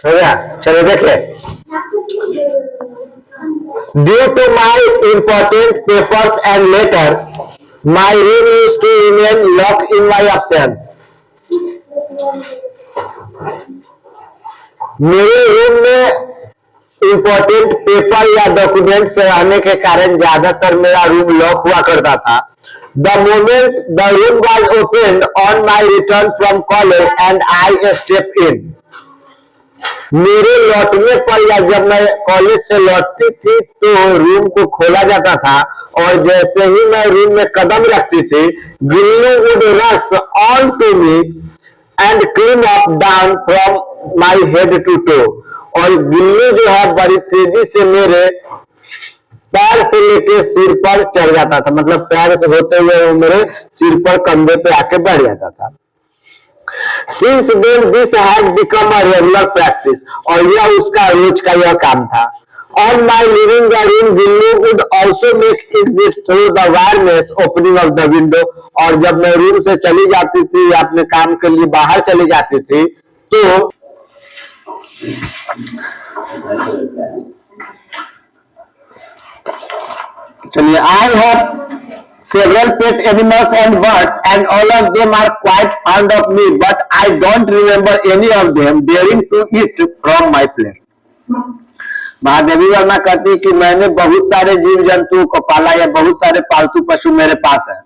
हो गया, चलो देखिए। Due to my important papers and letters my room used to remain lock in my absence. मेरे room में इंपॉर्टेंट पेपर या डॉक्यूमेंट्स रहने के कारण ज्यादातर मेरा रूम लॉक हुआ करता था। The moment the room was open on my return from college and I step in. मेरे लौटने पर या जब मैं कॉलेज से लौटती थी तो रूम को खोला जाता था और जैसे ही मैं रूम में कदम रखती थी, Gillu would rush on to me and climb up down from my head to toe. और गिल्लू जो है बड़ी तेजी से मेरे पैर से लेके सिर पर चढ़ जाता था, मतलब पैर से होते हुए वो मेरे सिर पर कंधे पे आके बैठ जाता था। Since then this had become a regular practice, और यह उसका रोज का यह काम था। On my leaving the room, Gillu would also make exit through the wire mesh opening of the window। और जब मैं रूम से चली जाती थी या अपने काम के लिए बाहर चली जाती थी तो चलिए, I have several pet animals and birds and all of them are quite fond of me, but I don't remember any of them daring to eat from my plate। Mahadevi Verma कहती कि मैंने बहुत सारे जीव जंतुओं को पाला या बहुत सारे पालतू पशु मेरे पास है,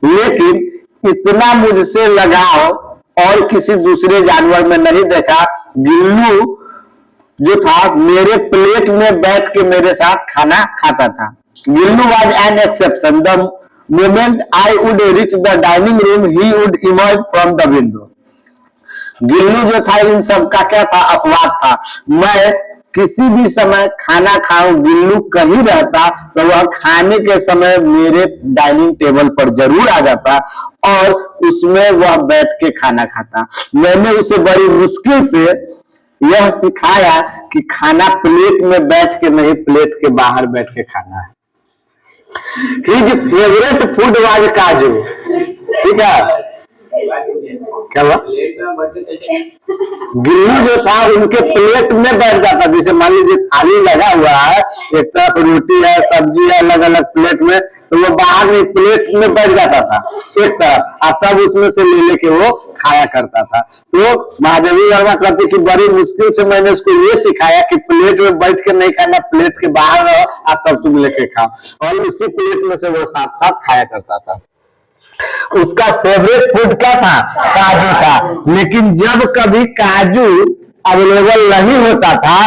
लेकिन इतना मुझसे लगाव और किसी दूसरे जानवर में नहीं देखा। गिल्लू जो था मेरे प्लेट में बैठ के मेरे साथ खाना खाता था। Gillu was an exception। The moment I would reach the dining room, he would emerge from the window। Gillu जो था इन सब का क्या था, अपवाद था। मैं किसी भी समय खाना खाऊं, गिल्लू कहीं रहता तो वह खाने के समय मेरे डाइनिंग टेबल पर जरूर आ जाता और उसमें वह बैठ के खाना खाता। मैंने उसे बड़ी मुश्किल से यह सिखाया कि खाना प्लेट में बैठ के नहीं, प्लेट के बाहर बैठ के खाना है। His favorite food was काजू। ठीक है, क्या हुआ? गिल्लू जो था उनके प्लेट में बैठ जाता। जैसे मान लीजिए थाली लगा हुआ है, एक तरफ रोटी है, सब्जी है, अलग अलग प्लेट में, तो वो बाहर में प्लेट में बैठ जाता था एक तरफ, और तब उसमें से ले लेके वो खाया करता था। तो महादेवी वर्मा कहती कि बड़ी मुश्किल से मैंने उसको ये सिखाया कि प्लेट में बैठ के नहीं खाना, प्लेट के बाहर रहो और तब तुम लेके खाओ, और उसी प्लेट में से वो साथ साथ खाया करता था। उसका फेवरेट फूड क्या था? काजू था। लेकिन जब कभी काजू अवेलेबल नहीं होता था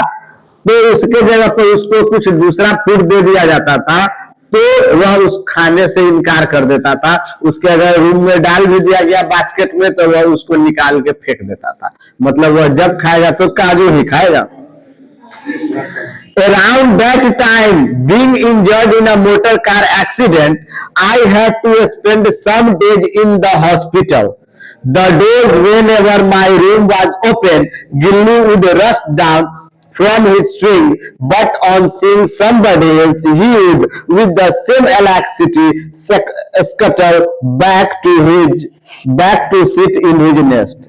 तो उसके जगह पर उसको कुछ दूसरा फूड दे दिया जाता था, तो वह उस खाने से इनकार कर देता था। उसके अगर रूम में डाल भी दिया गया बास्केट में तो वह उसको निकाल के फेंक देता था। मतलब वह जब खाएगा तो काजू ही खाएगा। Around that time, being injured in a motor car accident, I had to spend some days in the hospital. The days whenever my room was open, Gillu would rush down from his swing, but on seeing somebody else, he would, with the same alacrity, scuttle back to sit in his nest।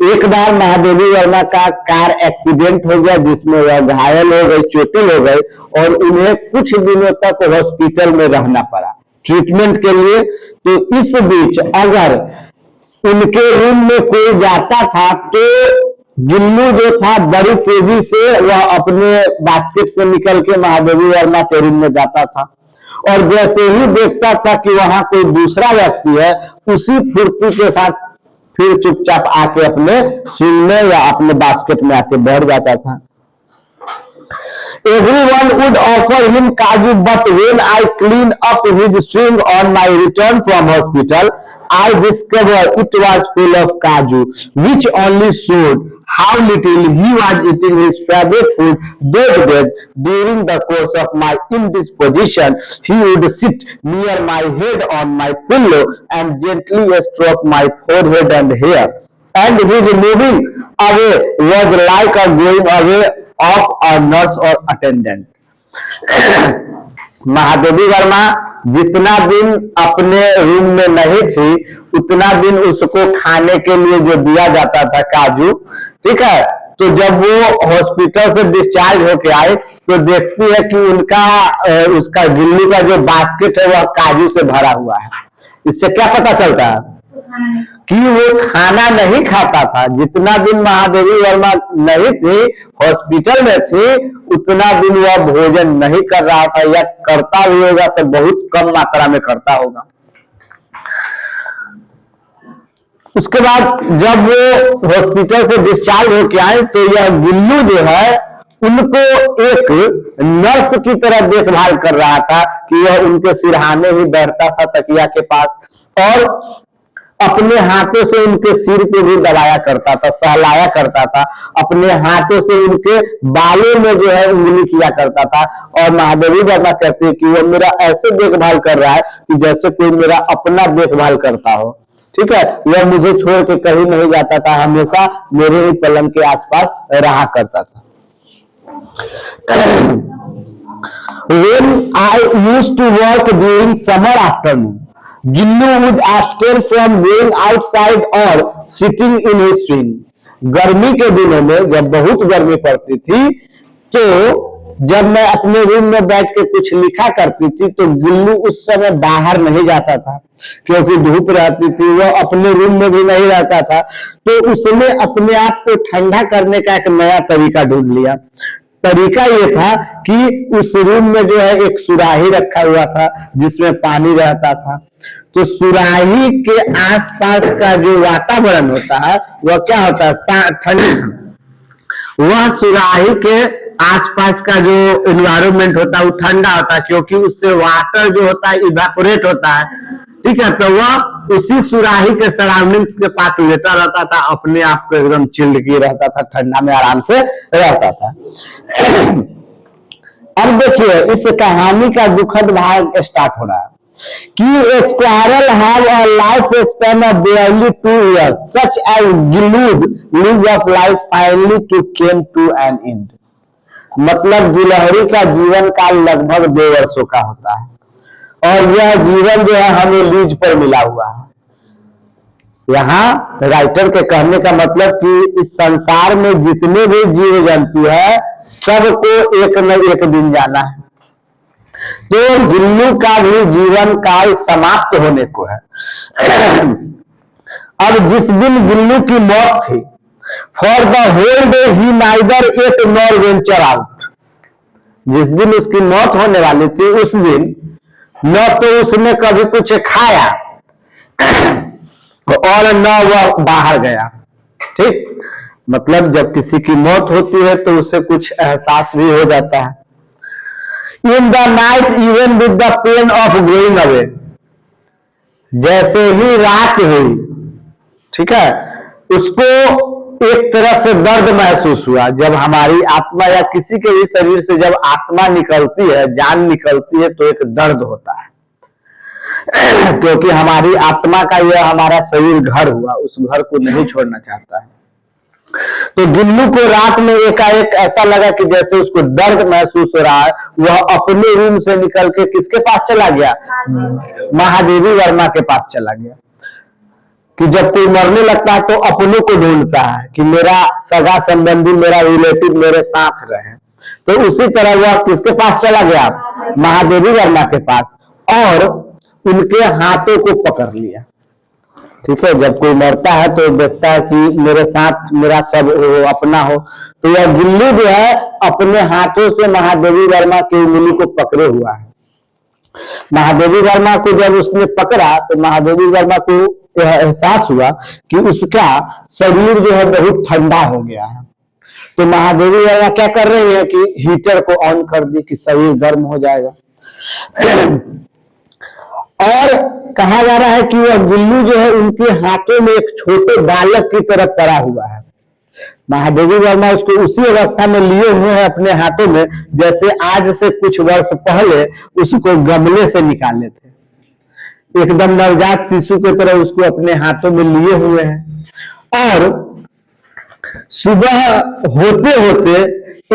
एक बार महादेवी वर्मा का car accident हो गया जिसमें वह घायल हो गई, चोटिल हो गई, और उन्हें कुछ दिनों तक हॉस्पिटल में रहना पड़ा ट्रीटमेंट के लिए। तो इस बीच अगर उनके रूम में कोई जाता था तो गिल्लू जो था बड़ी तेजी से वह अपने बास्केट से निकल के महादेवी वर्मा के रूम में जाता था, और जैसे ही देखता था कि वहां कोई दूसरा व्यक्ति है, उसी फुर्ती के साथ फिर चुपचाप आके अपने स्विंग में या अपने बास्केट में आके बैठ जाता था। Everyone would offer him kaju, but when I cleaned up his swing on my return from hospital, I discovered it was full of kaju, which only showed how little he was eating his favorite food that during the course of my indisposition, he would sit near my head on my pillow and gently stroke my forehead and hair, and his moving away was like a going away of a nurse or attendant। Mahadevi Verma जितना दिन अपने room में नहीं थी उतना दिन उसको खाने के लिए जो दिया जाता था काजू, ठीक है, तो जब वो हॉस्पिटल से डिस्चार्ज होके आए तो देखती है कि उनका उसका गिल्लू का जो बास्केट है वह काजू से भरा हुआ है। इससे क्या पता चलता है कि वो खाना नहीं खाता था। जितना दिन महादेवी वर्मा नहीं थी, हॉस्पिटल में थी, उतना दिन वह भोजन नहीं कर रहा था, या करता भी होगा तो बहुत कम मात्रा में करता होगा। उसके बाद जब वो हॉस्पिटल से डिस्चार्ज होके आए तो यह गिल्लू जो है उनको एक नर्स की तरह देखभाल कर रहा था कि यह उनके सिरहाने ही बैठता था तकिया के पास, और अपने हाथों से उनके सिर को भी दबाया करता था, सहलाया करता था, अपने हाथों से उनके बालों में जो है उंगली किया करता था। और महादेवी वर्मा कहते हैं कि वो मेरा ऐसे देखभाल कर रहा है कि जैसे कोई मेरा अपना देखभाल करता हो। ठीक है, वह मुझे छोड़ के कहीं नहीं जाता था, हमेशा मेरे ही पलंग के आसपास रहा करता था। When I used to work during summer afternoon, Gillu would abstain from going outside or sitting in his swing. गर्मी के दिनों में जब बहुत गर्मी पड़ती थी तो जब मैं अपने रूम में बैठ के कुछ लिखा करती थी तो गिल्लू उस समय बाहर नहीं जाता था क्योंकि धूप रहती थी, वो अपने रूम में भी नहीं रहता था। तो उसने अपने आप को ठंडा करने का एक नया तरीका ढूंढ लिया। तरीका ये था कि उस रूम में जो है एक सुराही रखा हुआ था जिसमें पानी रहता था। तो सुराही के आसपास का जो वातावरण होता है वह क्या होता है, ठंड। वह सुराही के आसपास का जो एनवायरमेंट होता है वो ठंडा होता है क्योंकि उससे वाटर जो होता है इवेपोरेट होता है। ठीक है, तो वह उसी सुराही के सराउंडिंग्स के पास लेटा रहता था, अपने आप को एकदम चिल्ड किए रहता था, ठंडा में आराम से रहता था। अब देखिए इस कहानी का दुखद भाग स्टार्ट हो रहा है कि squirrel have a life span of barely 2 years, such as Gillu's lease of life finally to came to an end। मतलब गिलहरी का जीवन काल लगभग 2 वर्षों का होता है और यह जीवन जो है हमें लीज पर मिला हुआ है। यहाँ राइटर के कहने का मतलब कि इस संसार में जितने भी जीव जंतु है सबको एक न एक दिन जाना है। तो गिल्लू का भी जीवन काल समाप्त होने को है। अब जिस दिन गिल्लू की मौत थी, for the whole day he neither ate nor venture out. जिस दिन उसकी मौत होने वाली थी उस दिन न तो उसने कभी कुछ खाया और न वह बाहर गया। ठीक, मतलब जब किसी की मौत होती है तो उसे कुछ एहसास भी हो जाता है। In the night, even with the pain of going away, जैसे ही रात हुई, ठीक है, उसको एक तरह से दर्द महसूस हुआ। जब हमारी आत्मा या किसी के भी शरीर से जब आत्मा निकलती है, जान निकलती है तो एक दर्द होता है क्योंकि हमारी आत्मा का यह हमारा शरीर घर हुआ, उस घर को नहीं छोड़ना चाहता है। तो गिल्लू को रात में एकाएक ऐसा लगा कि जैसे उसको दर्द महसूस हो रहा है। वह अपने रूम से निकल के किसके पास चला गया, महादेवी वर्मा के पास चला गया। कि जब कोई मरने लगता है तो अपनों को ढूंढता है कि मेरा सगा संबंधी, मेरा रिलेटिव मेरे साथ रहे। तो उसी तरह वह किसके पास चला गया, महादेवी वर्मा के पास, और उनके हाथों को पकड़ लिया। ठीक है, जब कोई मरता है तो देखता है कि मेरे साथ मेरा सब हो, अपना हो। तो यह गिल्लू जो है अपने हाथों से महादेवी वर्मा की उंगली को पकड़े हुआ है। महादेवी वर्मा को जब उसने पकड़ा तो महादेवी वर्मा को यह एहसास हुआ कि उसका शरीर जो है बहुत ठंडा हो गया है। तो महादेवी वर्मा क्या कर रही है कि हीटर को ऑन कर दी कि शरीर गर्म हो जाएगा। और कहा जा रहा है कि वह गिल्लू जो है उनके हाथों में एक छोटे बालक की तरह पड़ा हुआ है। महादेवी वर्मा उसको उसी अवस्था में लिए हुए हैं अपने हाथों में जैसे आज से कुछ वर्ष पहले उसको गमले से निकाले थे। एकदम नवजात शिशु की तरह उसको अपने हाथों में लिए हुए हैं। और सुबह होते होते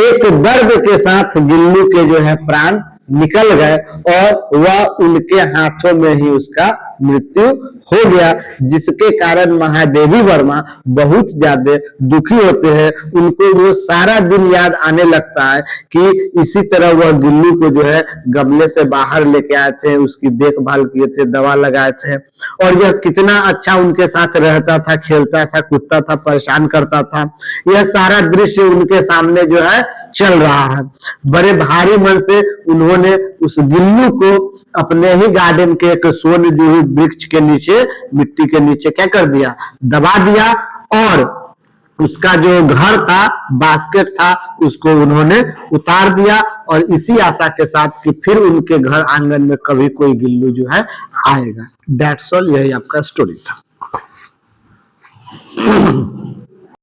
एक दर्द के साथ गिल्लू के जो है प्राण निकल गए और वह उनके हाथों में ही उसका मृत्यु हो गया, जिसके कारण महादेवी वर्मा बहुत ज्यादा दुखी होते हैं। उनको वो सारा दिन याद आने लगता है कि इसी तरह वह गिल्लू को जो है गमले से बाहर लेके आए थे, उसकी देखभाल किए थे, दवा लगाए थे, और यह कितना अच्छा उनके साथ रहता था, खेलता था, कूदता था, परेशान करता था। यह सारा दृश्य उनके सामने जो है चल रहा है। बड़े भारी मन से उन्होंने उस गिल्लू को अपने ही गार्डन के एक सोन जूही वृक्ष के नीचे, मिट्टी के नीचे क्या कर दिया, दबा दिया, और उसका जो घर था, बास्केट था, उसको उन्होंने उतार दिया, और इसी आशा के साथ कि फिर उनके घर आंगन में कभी कोई गिल्लू जो है आएगा। दैट्स ऑल, यही आपका स्टोरी था।